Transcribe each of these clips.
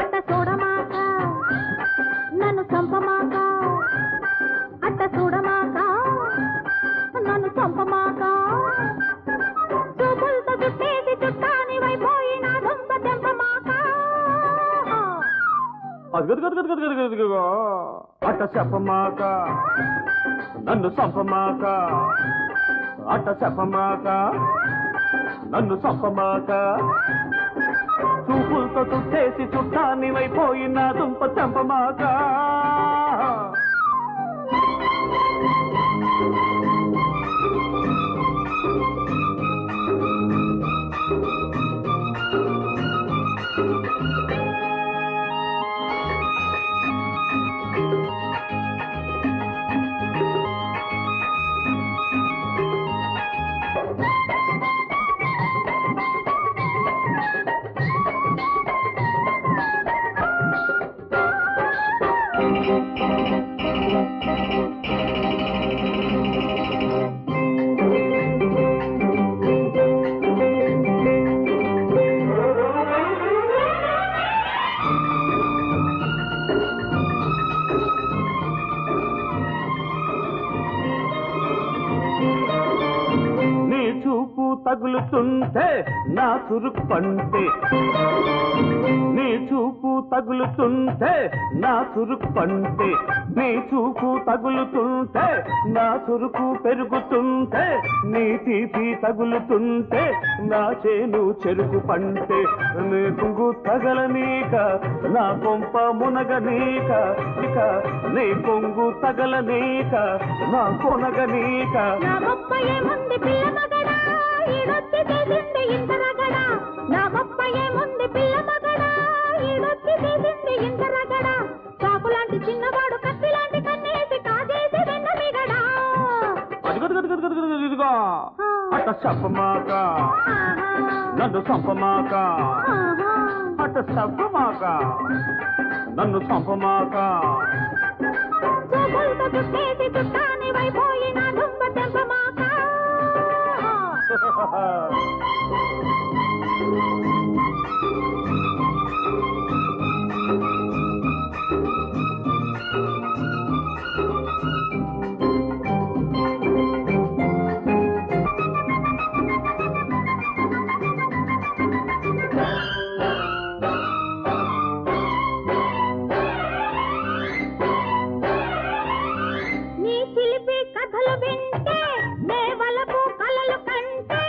అట్ట చూడమాక నన్ను చంపమాక అట్ట చూడమాక నన్ను చంపమాక చూపులతో చుట్టేసి చుట్టాని వైపోయిన దొంగ తెంపమాక అట్ట చెప్పమాక నన్ను చంపమాక అట్ట చెప్పమాక నన్ను చంపమాక చూపులతో చుట్టేసి చుట్టాన్ని వైపోయిన దుంప చంపమాక తగులుతుంటే నా చురుకు పంటే నీ చూపు తగులుతుంటే నా చురుకు పంటే నీ చూపు తగులుతుంటే నా చురుకు పెరుగుతుంటే నీ తీపి తగులుతుంటే నా చేను చెరుకు పంటే నీ కొంగు తగలనీక నా కొంప మునగనీక ఇక నీ కొంగు తగలనీక నా కొనగనీక ఈడొచ్చి చేసింది ఇంత రగడా నా గొప్పయే ముందు పిల్ల మగడా ఈడొచ్చి చేసింది ఇంత రగడా చాకు లాంటి చిన్నవాడు కత్తి లాంటి కన్నేసి కాజేసి వెన్న మిగడా ఇదిగో అట్ట చెప్పమాక నన్ను చంపమాక అట్ట చెప్పమాక నన్ను చంపమాక చూపులతో చుట్టేసి చుట్టాని వైపోయిన దుంప తెంపమాక నీ చిలిపి కథలు వింటే నే వలపు కలలు కంటే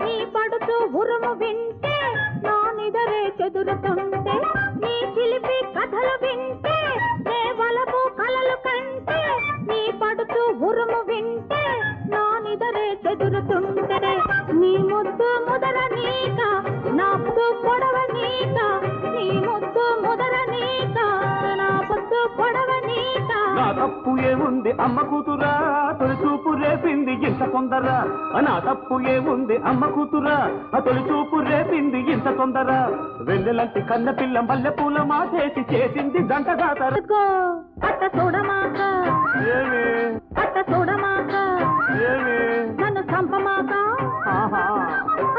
నీ పడుతూ ఉరుము వింటే నా నిదరే చెదురుతుంటే నీ చిలిపి కథలు వింటే నే వలపు కలలు కంటే నీ పడుతూ ఉరుము వింటే నా నిదరే చెదురుతుంటే నీ ముద్దు ముదర నీక నా పొద్దు పొడవ నీక నీ ముద్దు ముదర నీక నా పొద్దు పొడవ నీక నా తప్పు ఏముంది అమ్మ కూతురా తొలి చూపు రేపింది ఇంత తొందర నా తప్పు ఏముంది అమ్మ కూతురా తొలి చూపు రేపింది ఇంత తొందర వెన్నెలంటి కన్న పిల్ల మల్లె పూల మాటేసి చేసింది జంట దాతర అట్ట చూడమాక అట్ట చూడమాక నన్ను చంపమాక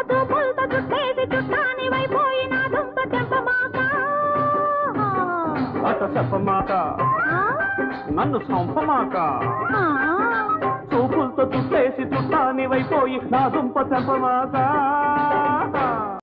చూపులతో చుట్టేసి చుట్టాని వైపోయిన దుంప తెంపమాక అట్ట చెప్పమాక నన్ను చంపమాక చూపులతో చుట్టేసి చుట్టాని వైపోయి నా దుంప చంపమాక